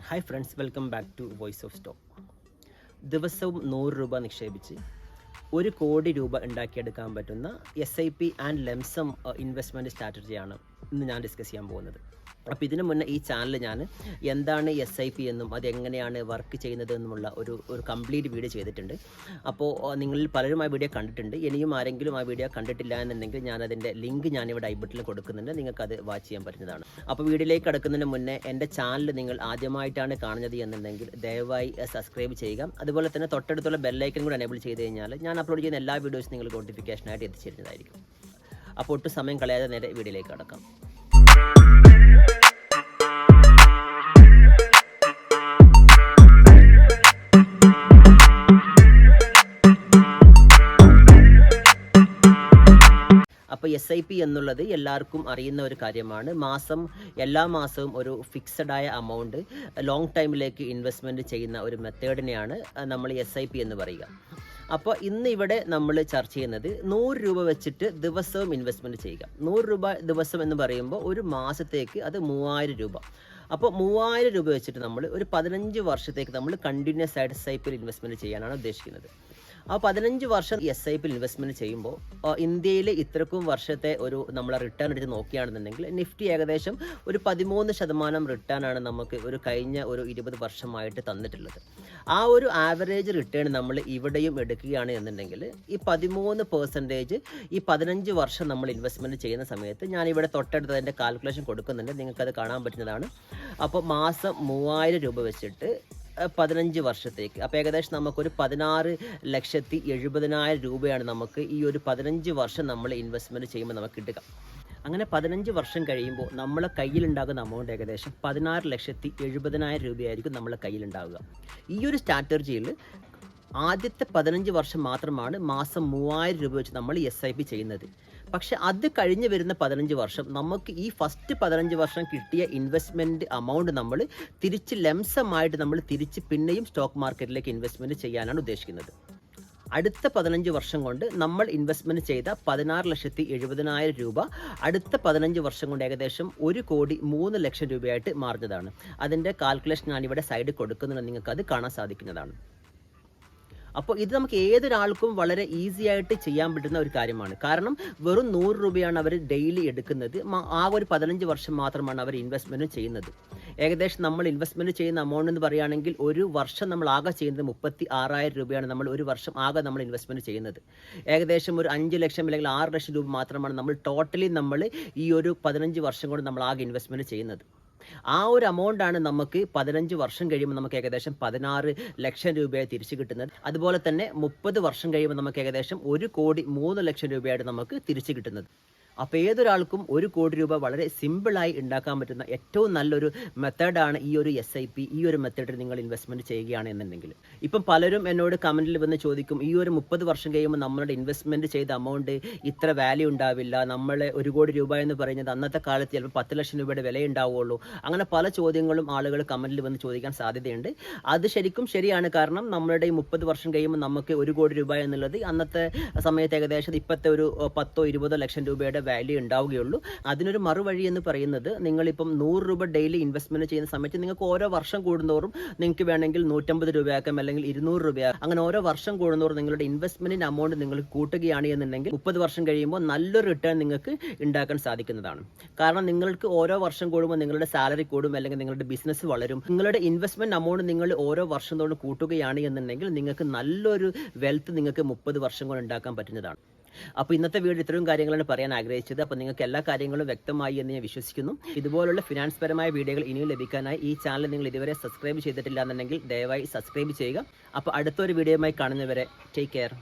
Hi friends, welcome back to Voice of Stock. ദിവസവും 100 രൂപ നിക്ഷേപിച്ച് 1 കോടി രൂപ ഉണ്ടാക്കിയെടുക്കാൻ പറ്റുന്ന SIP ആൻഡ് ലംസം ഇൻവെസ്റ്റ്മെൻറ്റ് സ്ട്രാറ്റജിയാണ് ഇന്ന് ഞാൻ ഡിസ്കസ് ചെയ്യാൻ പോകുന്നത്. അപ്പോൾ ഇതിനു മുന്നേ ഈ ചാനൽ ഞാൻ എന്താണ് SIP എന്നും അതെങ്ങനെയാണ് വർക്ക് ചെയ്യുന്നത് എന്നുമുള്ള ഒരു കംപ്ലീറ്റ് വീഡിയോ ചെയ്തിട്ടുണ്ട്. അപ്പോൾ നിങ്ങളിൽ പലരും ആ വീഡിയോ കണ്ടിട്ടുണ്ട്. ഇനിയും ആരെങ്കിലും ആ വീഡിയോ കണ്ടിട്ടില്ല എന്നുണ്ടെങ്കിൽ ഞാനതിൻ്റെ ലിങ്ക് ഞാനിവിടെ ഐ ബട്ടണിൽ കൊടുക്കുന്നുണ്ട്, നിങ്ങൾക്കത് വാച്ച് ചെയ്യാൻ പറ്റുന്നതാണ്. അപ്പോൾ വീഡിയോയിലേക്ക് കടക്കുന്നതിന് മുന്നേ എൻ്റെ ചാനൽ നിങ്ങൾ ആദ്യമായിട്ടാണ് കാണുന്നത് എന്നുണ്ടെങ്കിൽ ദയവായി സബ്സ്ക്രൈബ് ചെയ്യുക. അതുപോലെ തന്നെ തൊട്ടടുത്തുള്ള ബെല്ലൈക്കൻ കൂടി എനേബിൾ ചെയ്ത് കഴിഞ്ഞാൽ ഞാൻ അപ്ലോഡ് ചെയ്യുന്ന എല്ലാ വീഡിയോസും നിങ്ങൾക്ക് നോട്ടിഫിക്കേഷനായിട്ട് എത്തിച്ചേരുന്നതായിരിക്കും. അപ്പോൾ ഒട്ടും സമയം കളയാതെ നേരെ വീഡിയോയിലേക്ക് കടക്കാം. അപ്പോൾ SIP എന്നുള്ളത് എല്ലാവർക്കും അറിയുന്ന ഒരു കാര്യമാണ്. എല്ലാ മാസവും ഒരു ഫിക്സഡായ എമൗണ്ട് ലോങ് ടൈമിലേക്ക് ഇൻവെസ്റ്റ്മെൻറ്റ് ചെയ്യുന്ന ഒരു മെത്തേഡിനെയാണ് നമ്മൾ SIP എന്ന് പറയുക. അപ്പോൾ ഇന്ന് ഇവിടെ നമ്മൾ ചർച്ച ചെയ്യുന്നത് 100 രൂപ വെച്ചിട്ട് ദിവസവും ഇൻവെസ്റ്റ്മെൻറ്റ് ചെയ്യുക. 100 രൂപ ദിവസം എന്ന് പറയുമ്പോൾ ഒരു മാസത്തേക്ക് അത് 3000 രൂപ. അപ്പോൾ 3000 രൂപ വെച്ചിട്ട് നമ്മൾ ഒരു 15 വർഷത്തേക്ക് നമ്മൾ കണ്ടിന്യൂസ് ആയിട്ട് SIPയിൽ ഇൻവെസ്റ്റ്മെൻറ്റ് ചെയ്യാനാണ് ഉദ്ദേശിക്കുന്നത്. ആ 15 വർഷം SIPയിൽ ഇൻവെസ്റ്റ്മെൻറ്റ് ചെയ്യുമ്പോൾ ഇന്ത്യയിൽ ഇത്രക്കും വർഷത്തെ നമ്മൾ റിട്ടേൺ എടുത്ത് നോക്കുകയാണെന്നുണ്ടെങ്കിൽ നിഫ്റ്റി ഏകദേശം ഒരു 13% റിട്ടേണാണ് നമുക്ക് കഴിഞ്ഞ 20 വർഷമായിട്ട് തന്നിട്ടുള്ളത്. ആ ഒരു ആവറേജ് റിട്ടേൺ നമ്മൾ ഇവിടെയും എടുക്കുകയാണ് എന്നുണ്ടെങ്കിൽ ഈ 13% ഈ 15 വർഷം നമ്മൾ ഇൻവെസ്റ്റ്മെൻറ്റ് ചെയ്യുന്ന സമയത്ത് ഞാനിവിടെ തൊട്ടടുത്ത് അതിൻ്റെ കാൽക്കുലേഷൻ കൊടുക്കുന്നുണ്ട്, നിങ്ങൾക്കത് കാണാൻ പറ്റുന്നതാണ്. അപ്പോൾ മാസം 3000 രൂപ വെച്ചിട്ട് 15 വർഷത്തേക്ക്, അപ്പോൾ ഏകദേശം നമുക്കൊരു 16,70,000 രൂപയാണ് നമുക്ക് ഈ ഒരു 15 വർഷം നമ്മൾ ഇൻവെസ്റ്റ്മെൻറ്റ് ചെയ്യുമ്പോൾ നമുക്ക് കിട്ടുക. അങ്ങനെ 15 വർഷം കഴിയുമ്പോൾ നമ്മളെ കയ്യിലുണ്ടാകുന്ന എമൗണ്ട് ഏകദേശം 16,70,000 രൂപയായിരിക്കും നമ്മളെ കയ്യിലുണ്ടാവുക. ഈ ഒരു സ്ട്രാറ്റജിയിൽ ആദ്യത്തെ 15 വർഷം മാത്രമാണ് മാസം 3000 രൂപ വെച്ച് നമ്മൾ SIP ചെയ്യുന്നത്. പക്ഷെ അത് കഴിഞ്ഞ് വരുന്ന 15 വർഷം നമുക്ക് ഈ ഫസ്റ്റ് 15 വർഷം കിട്ടിയ ഇൻവെസ്റ്റ്മെൻറ്റ് എമൗണ്ട് നമ്മൾ തിരിച്ച് ലംസമായിട്ട് നമ്മൾ തിരിച്ച് പിന്നെയും സ്റ്റോക്ക് മാർക്കറ്റിലേക്ക് ഇൻവെസ്റ്റ്മെൻറ്റ് ചെയ്യാനാണ് ഉദ്ദേശിക്കുന്നത്. അടുത്ത 15 വർഷം കൊണ്ട് നമ്മൾ ഇൻവെസ്റ്റ്മെൻറ്റ് ചെയ്ത 16,70,000 രൂപ അടുത്ത 15 വർഷം കൊണ്ട് ഏകദേശം 1,03,00,000 രൂപയായിട്ട് മാറുന്നതാണ്. അതിൻ്റെ കാൽക്കുലേഷൻ ഞാനിവിടെ സൈഡിൽ കൊടുക്കുന്നുണ്ട്, നിങ്ങൾക്കത് കാണാൻ സാധിക്കുന്നതാണ്. അപ്പോൾ ഇത് നമുക്ക് ഏതൊരാൾക്കും വളരെ ഈസി ആയിട്ട് ചെയ്യാൻ പറ്റുന്ന ഒരു കാര്യമാണ്. കാരണം വെറും 100 രൂപയാണ് അവർ ഡെയിലി എടുക്കുന്നത്. ആ ഒരു 15 വർഷം മാത്രമാണ് അവർ ഇൻവെസ്റ്റ്മെൻറ്റ് ചെയ്യുന്നത്. ഏകദേശം നമ്മൾ ഇൻവെസ്റ്റ്മെൻറ്റ് ചെയ്യുന്ന എമൗണ്ട് എന്ന് പറയുകയാണെങ്കിൽ ഒരു വർഷം നമ്മൾ ആകെ ചെയ്യുന്നത് 36,000 രൂപയാണ് നമ്മൾ ഒരു വർഷം ആകെ നമ്മൾ ഇൻവെസ്റ്റ്മെൻറ്റ് ചെയ്യുന്നത്. ഏകദേശം ഒരു 5 ലക്ഷം അല്ലെങ്കിൽ 6 ലക്ഷം രൂപ മാത്രമാണ് നമ്മൾ ടോട്ടലി നമ്മൾ ഈ ഒരു 15 വർഷം കൊണ്ട് നമ്മൾ ആകെ ഇൻവെസ്റ്റ്മെൻറ്റ് ചെയ്യുന്നത്. ആ ഒരു എമൗണ്ടാണ് നമുക്ക് 15 വർഷം കഴിയുമ്പോൾ നമുക്ക് ഏകദേശം 16 ലക്ഷം രൂപയായി തിരിച്ചു കിട്ടുന്നത്. അതുപോലെ തന്നെ 30 വർഷം കഴിയുമ്പോൾ നമുക്ക് ഏകദേശം 1,03,00,000 രൂപയായിട്ട് നമുക്ക് തിരിച്ചു കിട്ടുന്നത്. അപ്പോൾ ഏതൊരാൾക്കും 1 കോടി രൂപ വളരെ സിമ്പിളായി ഉണ്ടാക്കാൻ പറ്റുന്ന ഏറ്റവും നല്ലൊരു മെത്തേഡാണ് ഈ ഒരു SIP. ഈ ഒരു മെത്തേഡിൽ നിങ്ങൾ ഇൻവെസ്റ്റ്മെൻറ്റ് ചെയ്യുകയാണ് എന്നുണ്ടെങ്കിൽ, ഇപ്പം പലരും എന്നോട് കമൻറ്റിൽ വന്ന് ചോദിക്കും, ഈ ഒരു 30 വർഷം കഴിയുമ്പോൾ നമ്മളുടെ ഇൻവെസ്റ്റ്മെൻറ്റ് ചെയ്ത എമൗണ്ട് ഇത്ര വാല്യൂ ഉണ്ടാവില്ല, നമ്മൾ 1 കോടി രൂപ എന്ന് പറയുന്നത് അന്നത്തെ കാലത്ത് ചിലപ്പോൾ 10 ലക്ഷം രൂപയുടെ വില ഉണ്ടാവുകയുള്ളൂ. അങ്ങനെ പല ചോദ്യങ്ങളും ആളുകൾ കമൻറ്റിൽ വന്ന് ചോദിക്കാൻ സാധ്യതയുണ്ട്. അത് ശരിക്കും ശരിയാണ്. കാരണം നമ്മളുടെ ഈ 30 വർഷം കഴിയുമ്പോൾ നമുക്ക് 1 കോടി രൂപ എന്നുള്ളത് അന്നത്തെ സമയത്ത് ഏകദേശം ഇപ്പോഴത്തെ ഒരു 10-20 ലക്ഷം രൂപയുടെ വാല്യൂ ഉണ്ടാവുകയുള്ളൂ. അതിനൊരു മറുവഴി എന്ന് പറയുന്നത്, നിങ്ങളിപ്പം 100 രൂപ ഡെയിലി ഇൻവെസ്റ്റ്മെൻറ്റ് ചെയ്യുന്ന സമയത്ത് നിങ്ങൾക്ക് ഓരോ വർഷം കൂടുന്നതോറും നിങ്ങൾക്ക് വേണമെങ്കിൽ 150 രൂപയാക്കാം അല്ലെങ്കിൽ 200 രൂപയാക്കാം. അങ്ങനെ ഓരോ വർഷം കൂടുന്നതോറും നിങ്ങളുടെ ഇൻവെസ്റ്റ്മെൻറ്റിൻ്റെ എമൗണ്ട് നിങ്ങൾ കൂട്ടുകയാണ് എന്നുണ്ടെങ്കിൽ 30 വർഷം കഴിയുമ്പോൾ നല്ലൊരു റിട്ടേൺ നിങ്ങൾക്ക് ഉണ്ടാക്കാൻ സാധിക്കുന്നതാണ്. കാരണം നിങ്ങൾക്ക് ഓരോ വർഷം കൂടുമ്പോൾ നിങ്ങളുടെ സാലറി കൂടും, അല്ലെങ്കിൽ നിങ്ങളുടെ ബിസിനസ് വളരും. നിങ്ങളുടെ ഇൻവെസ്റ്റ്മെൻറ്റ് എമൗണ്ട് നിങ്ങൾ ഓരോ വർഷം തോറും കൂട്ടുകയാണ് എന്നുണ്ടെങ്കിൽ നിങ്ങൾക്ക് നല്ലൊരു വെൽത്ത് നിങ്ങൾക്ക് 30 വർഷം കൊണ്ട് ഉണ്ടാക്കാൻ പറ്റുന്നതാണ്. അപ്പോൾ ഇന്നത്തെ വീഡിയോ ഇത്രയും കാര്യങ്ങളാണ് പറയാൻ ആഗ്രഹിച്ചത്. അപ്പോൾ നിങ്ങൾക്ക് എല്ലാ കാര്യങ്ങളും വ്യക്തമായി എന്ന് ഞാൻ വിശ്വസിക്കുന്നു. ഇതുപോലുള്ള ഫിനാൻസ് പരമായ വീഡിയോകൾ ഇനിയും ലഭിക്കാനായി ഈ ചാനൽ നിങ്ങൾ ഇതുവരെ സബ്സ്ക്രൈബ് ചെയ്തിട്ടില്ല എന്നുണ്ടെങ്കിൽ ദയവായി സബ്സ്ക്രൈബ് ചെയ്യുക. അപ്പോൾ അടുത്തൊരു വീഡിയോയുമായി കാണുന്നവരെ ടേക്ക് കെയർ.